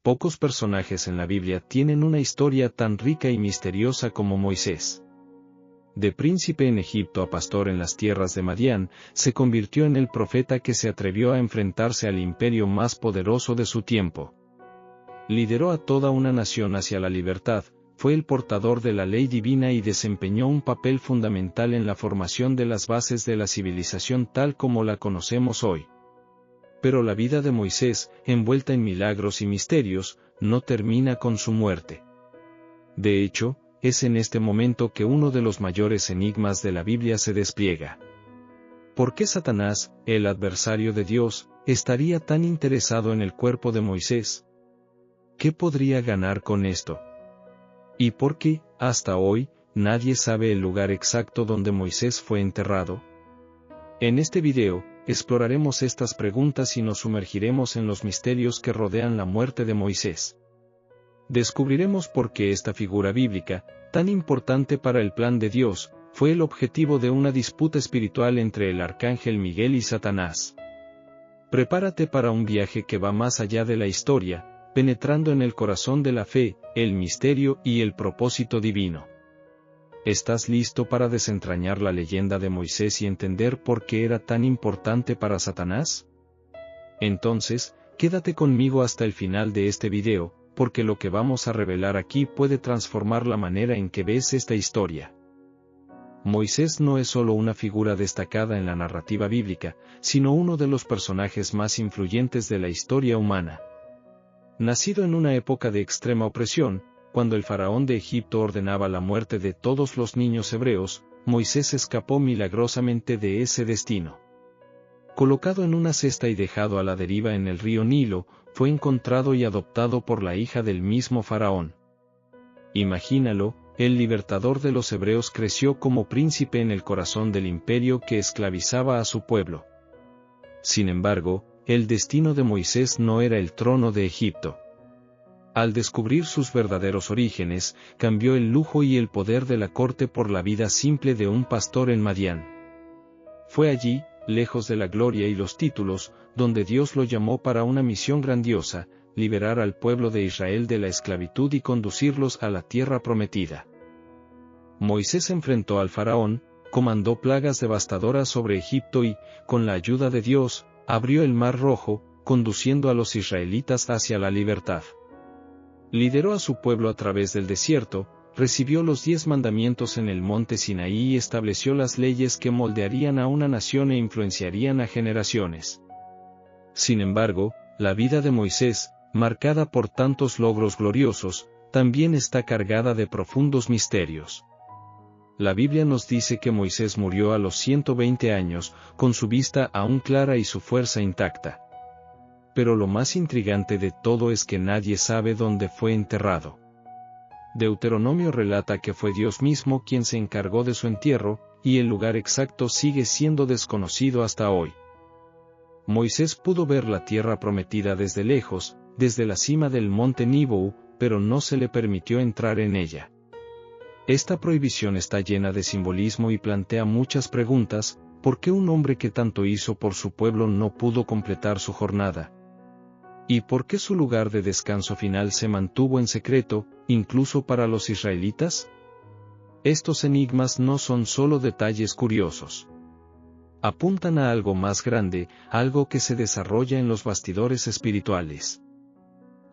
Pocos personajes en la Biblia tienen una historia tan rica y misteriosa como Moisés. De príncipe en Egipto a pastor en las tierras de Madián, se convirtió en el profeta que se atrevió a enfrentarse al imperio más poderoso de su tiempo. Lideró a toda una nación hacia la libertad, fue el portador de la ley divina y desempeñó un papel fundamental en la formación de las bases de la civilización tal como la conocemos hoy. Pero la vida de Moisés, envuelta en milagros y misterios, no termina con su muerte. De hecho, es en este momento que uno de los mayores enigmas de la Biblia se despliega. ¿Por qué Satanás, el adversario de Dios, estaría tan interesado en el cuerpo de Moisés? ¿Qué podría ganar con esto? ¿Y por qué, hasta hoy, nadie sabe el lugar exacto donde Moisés fue enterrado? En este video, exploraremos estas preguntas y nos sumergiremos en los misterios que rodean la muerte de Moisés. Descubriremos por qué esta figura bíblica, tan importante para el plan de Dios, fue el objetivo de una disputa espiritual entre el arcángel Miguel y Satanás. Prepárate para un viaje que va más allá de la historia, penetrando en el corazón de la fe, el misterio y el propósito divino. ¿Estás listo para desentrañar la leyenda de Moisés y entender por qué era tan importante para Satanás? Entonces, quédate conmigo hasta el final de este video, porque lo que vamos a revelar aquí puede transformar la manera en que ves esta historia. Moisés no es solo una figura destacada en la narrativa bíblica, sino uno de los personajes más influyentes de la historia humana. Nacido en una época de extrema opresión, cuando el faraón de Egipto ordenaba la muerte de todos los niños hebreos, Moisés escapó milagrosamente de ese destino. Colocado en una cesta y dejado a la deriva en el río Nilo, fue encontrado y adoptado por la hija del mismo faraón. Imagínalo, el libertador de los hebreos creció como príncipe en el corazón del imperio que esclavizaba a su pueblo. Sin embargo, el destino de Moisés no era el trono de Egipto. Al descubrir sus verdaderos orígenes, cambió el lujo y el poder de la corte por la vida simple de un pastor en Madián. Fue allí, lejos de la gloria y los títulos, donde Dios lo llamó para una misión grandiosa, liberar al pueblo de Israel de la esclavitud y conducirlos a la tierra prometida. Moisés enfrentó al faraón, comandó plagas devastadoras sobre Egipto y, con la ayuda de Dios, abrió el Mar Rojo, conduciendo a los israelitas hacia la libertad. Lideró a su pueblo a través del desierto, recibió los 10 mandamientos en el monte Sinaí y estableció las leyes que moldearían a una nación e influenciarían a generaciones. Sin embargo, la vida de Moisés, marcada por tantos logros gloriosos, también está cargada de profundos misterios. La Biblia nos dice que Moisés murió a los 120 años, con su vista aún clara y su fuerza intacta. Pero lo más intrigante de todo es que nadie sabe dónde fue enterrado. Deuteronomio relata que fue Dios mismo quien se encargó de su entierro, y el lugar exacto sigue siendo desconocido hasta hoy. Moisés pudo ver la tierra prometida desde lejos, desde la cima del monte Níbou, pero no se le permitió entrar en ella. Esta prohibición está llena de simbolismo y plantea muchas preguntas. ¿Por qué un hombre que tanto hizo por su pueblo no pudo completar su jornada? ¿Y por qué su lugar de descanso final se mantuvo en secreto, incluso para los israelitas? Estos enigmas no son solo detalles curiosos. Apuntan a algo más grande, algo que se desarrolla en los bastidores espirituales.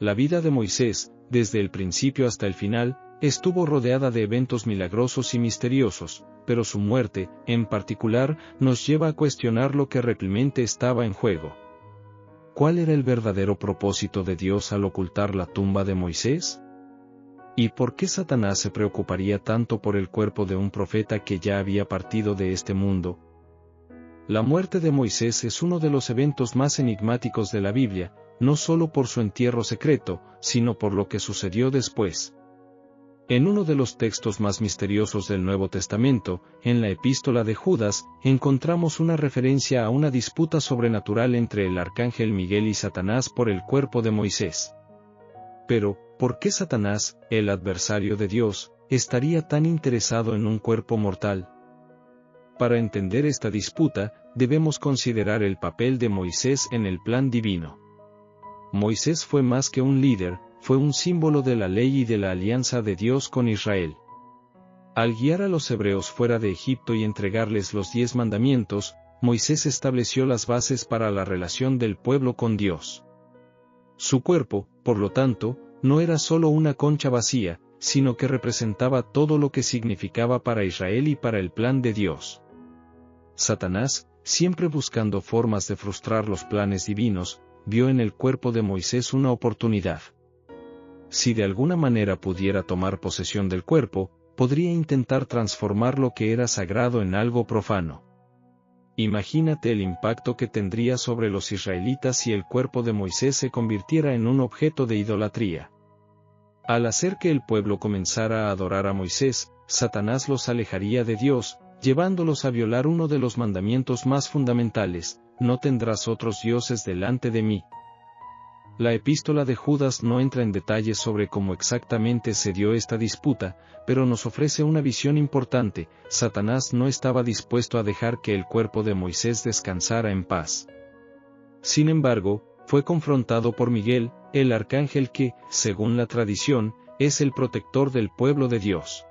La vida de Moisés, desde el principio hasta el final, estuvo rodeada de eventos milagrosos y misteriosos, pero su muerte, en particular, nos lleva a cuestionar lo que realmente estaba en juego. ¿Cuál era el verdadero propósito de Dios al ocultar la tumba de Moisés? ¿Y por qué Satanás se preocuparía tanto por el cuerpo de un profeta que ya había partido de este mundo? La muerte de Moisés es uno de los eventos más enigmáticos de la Biblia, no solo por su entierro secreto, sino por lo que sucedió después. En uno de los textos más misteriosos del Nuevo Testamento, en la Epístola de Judas, encontramos una referencia a una disputa sobrenatural entre el arcángel Miguel y Satanás por el cuerpo de Moisés. Pero, ¿por qué Satanás, el adversario de Dios, estaría tan interesado en un cuerpo mortal? Para entender esta disputa, debemos considerar el papel de Moisés en el plan divino. Moisés fue más que un líder, fue un símbolo de la ley y de la alianza de Dios con Israel. Al guiar a los hebreos fuera de Egipto y entregarles los 10 mandamientos, Moisés estableció las bases para la relación del pueblo con Dios. Su cuerpo, por lo tanto, no era solo una concha vacía, sino que representaba todo lo que significaba para Israel y para el plan de Dios. Satanás, siempre buscando formas de frustrar los planes divinos, vio en el cuerpo de Moisés una oportunidad. Si de alguna manera pudiera tomar posesión del cuerpo, podría intentar transformar lo que era sagrado en algo profano. Imagínate el impacto que tendría sobre los israelitas si el cuerpo de Moisés se convirtiera en un objeto de idolatría. Al hacer que el pueblo comenzara a adorar a Moisés, Satanás los alejaría de Dios, llevándolos a violar uno de los mandamientos más fundamentales: no tendrás otros dioses delante de mí. La epístola de Judas no entra en detalles sobre cómo exactamente se dio esta disputa, pero nos ofrece una visión importante. Satanás no estaba dispuesto a dejar que el cuerpo de Moisés descansara en paz. Sin embargo, fue confrontado por Miguel, el arcángel que, según la tradición, es el protector del pueblo de Dios.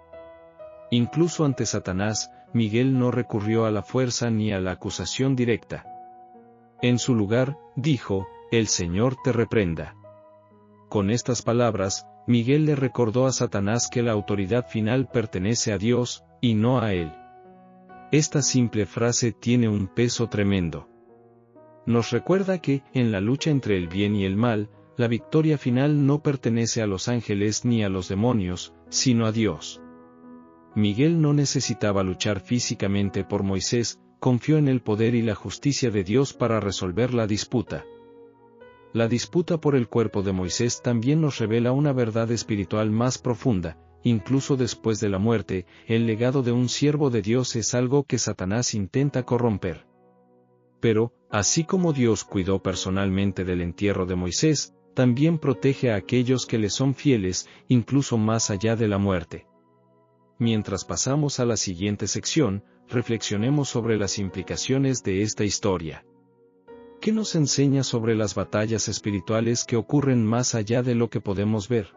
Incluso ante Satanás, Miguel no recurrió a la fuerza ni a la acusación directa. En su lugar, dijo: «El Señor te reprenda». Con estas palabras, Miguel le recordó a Satanás que la autoridad final pertenece a Dios, y no a él. Esta simple frase tiene un peso tremendo. Nos recuerda que, en la lucha entre el bien y el mal, la victoria final no pertenece a los ángeles ni a los demonios, sino a Dios. Miguel no necesitaba luchar físicamente por Moisés, confió en el poder y la justicia de Dios para resolver la disputa. La disputa por el cuerpo de Moisés también nos revela una verdad espiritual más profunda. Incluso después de la muerte, el legado de un siervo de Dios es algo que Satanás intenta corromper. Pero, así como Dios cuidó personalmente del entierro de Moisés, también protege a aquellos que le son fieles, incluso más allá de la muerte. Mientras pasamos a la siguiente sección, reflexionemos sobre las implicaciones de esta historia. ¿Qué nos enseña sobre las batallas espirituales que ocurren más allá de lo que podemos ver?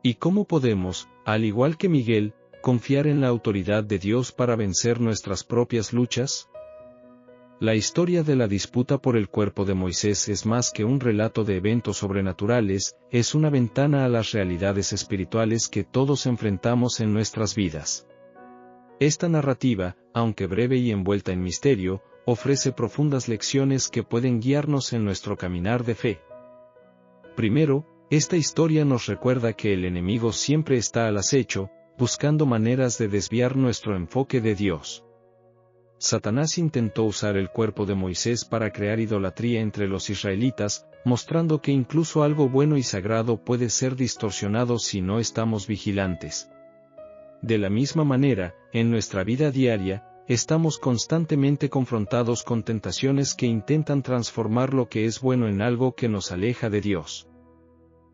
¿Y cómo podemos, al igual que Miguel, confiar en la autoridad de Dios para vencer nuestras propias luchas? La historia de la disputa por el cuerpo de Moisés es más que un relato de eventos sobrenaturales, es una ventana a las realidades espirituales que todos enfrentamos en nuestras vidas. Esta narrativa, aunque breve y envuelta en misterio, ofrece profundas lecciones que pueden guiarnos en nuestro caminar de fe. Primero, esta historia nos recuerda que el enemigo siempre está al acecho, buscando maneras de desviar nuestro enfoque de Dios. Satanás intentó usar el cuerpo de Moisés para crear idolatría entre los israelitas, mostrando que incluso algo bueno y sagrado puede ser distorsionado si no estamos vigilantes. De la misma manera, en nuestra vida diaria, estamos constantemente confrontados con tentaciones que intentan transformar lo que es bueno en algo que nos aleja de Dios.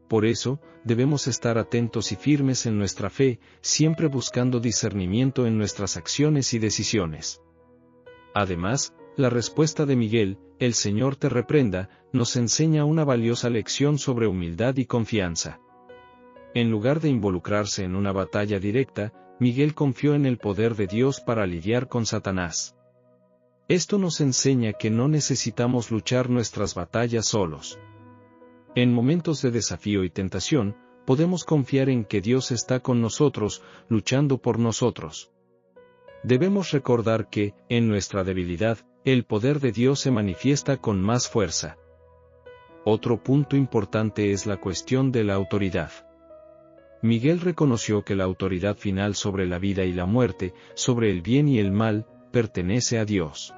Por eso, debemos estar atentos y firmes en nuestra fe, siempre buscando discernimiento en nuestras acciones y decisiones. Además, la respuesta de Miguel, «El Señor te reprenda», nos enseña una valiosa lección sobre humildad y confianza. En lugar de involucrarse en una batalla directa, Miguel confió en el poder de Dios para lidiar con Satanás. Esto nos enseña que no necesitamos luchar nuestras batallas solos. En momentos de desafío y tentación, podemos confiar en que Dios está con nosotros, luchando por nosotros. Debemos recordar que, en nuestra debilidad, el poder de Dios se manifiesta con más fuerza. Otro punto importante es la cuestión de la autoridad. Miguel reconoció que la autoridad final sobre la vida y la muerte, sobre el bien y el mal, pertenece a Dios.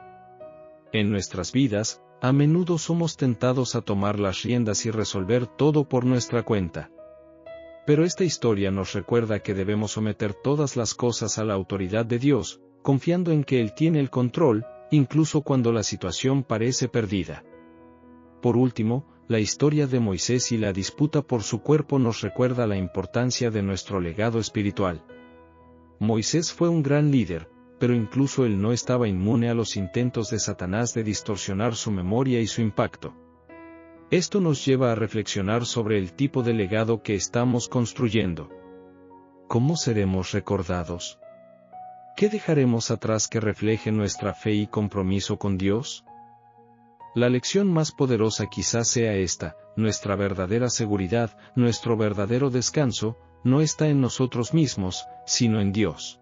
En nuestras vidas, a menudo somos tentados a tomar las riendas y resolver todo por nuestra cuenta. Pero esta historia nos recuerda que debemos someter todas las cosas a la autoridad de Dios, confiando en que Él tiene el control, incluso cuando la situación parece perdida. Por último, la historia de Moisés y la disputa por su cuerpo nos recuerda la importancia de nuestro legado espiritual. Moisés fue un gran líder, pero incluso él no estaba inmune a los intentos de Satanás de distorsionar su memoria y su impacto. Esto nos lleva a reflexionar sobre el tipo de legado que estamos construyendo. ¿Cómo seremos recordados? ¿Qué dejaremos atrás que refleje nuestra fe y compromiso con Dios? La lección más poderosa quizás sea esta: nuestra verdadera seguridad, nuestro verdadero descanso, no está en nosotros mismos, sino en Dios.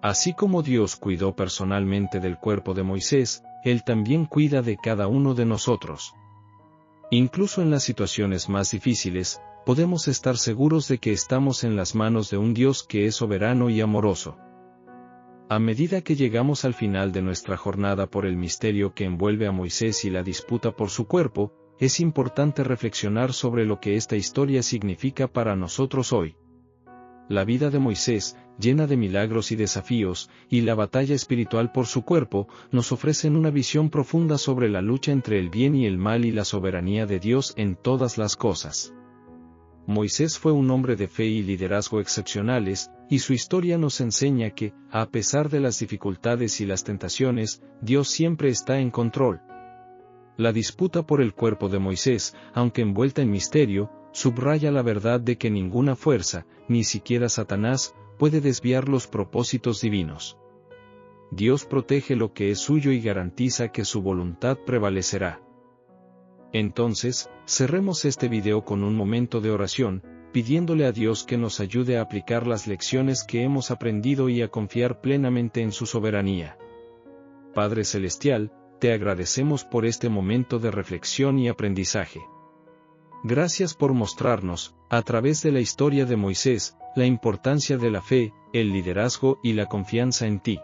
Así como Dios cuidó personalmente del cuerpo de Moisés, Él también cuida de cada uno de nosotros. Incluso en las situaciones más difíciles, podemos estar seguros de que estamos en las manos de un Dios que es soberano y amoroso. A medida que llegamos al final de nuestra jornada por el misterio que envuelve a Moisés y la disputa por su cuerpo, es importante reflexionar sobre lo que esta historia significa para nosotros hoy. La vida de Moisés, llena de milagros y desafíos, y la batalla espiritual por su cuerpo, nos ofrecen una visión profunda sobre la lucha entre el bien y el mal y la soberanía de Dios en todas las cosas. Moisés fue un hombre de fe y liderazgo excepcionales, y su historia nos enseña que, a pesar de las dificultades y las tentaciones, Dios siempre está en control. La disputa por el cuerpo de Moisés, aunque envuelta en misterio, subraya la verdad de que ninguna fuerza, ni siquiera Satanás, puede desviar los propósitos divinos. Dios protege lo que es suyo y garantiza que su voluntad prevalecerá. Entonces, cerremos este video con un momento de oración, pidiéndole a Dios que nos ayude a aplicar las lecciones que hemos aprendido y a confiar plenamente en su soberanía. Padre Celestial, te agradecemos por este momento de reflexión y aprendizaje. Gracias por mostrarnos, a través de la historia de Moisés, la importancia de la fe, el liderazgo y la confianza en ti.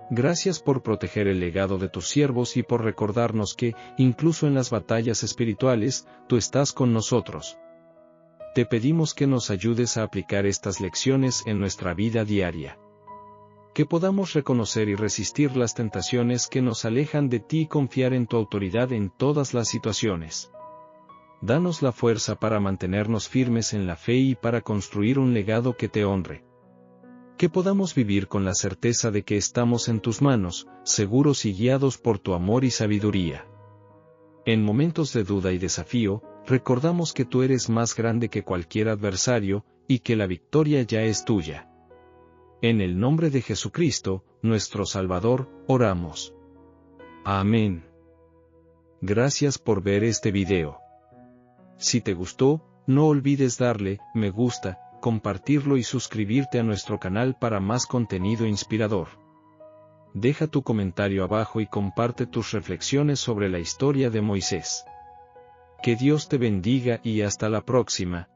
Gracias por proteger el legado de tus siervos y por recordarnos que, incluso en las batallas espirituales, tú estás con nosotros. Te pedimos que nos ayudes a aplicar estas lecciones en nuestra vida diaria. Que podamos reconocer y resistir las tentaciones que nos alejan de ti y confiar en tu autoridad en todas las situaciones. Danos la fuerza para mantenernos firmes en la fe y para construir un legado que te honre. Que podamos vivir con la certeza de que estamos en tus manos, seguros y guiados por tu amor y sabiduría. En momentos de duda y desafío, recordamos que tú eres más grande que cualquier adversario, y que la victoria ya es tuya. En el nombre de Jesucristo, nuestro Salvador, oramos. Amén. Gracias por ver este video. Si te gustó, no olvides darle me gusta, compartirlo y suscribirte a nuestro canal para más contenido inspirador. Deja tu comentario abajo y comparte tus reflexiones sobre la historia de Moisés. Que Dios te bendiga y hasta la próxima.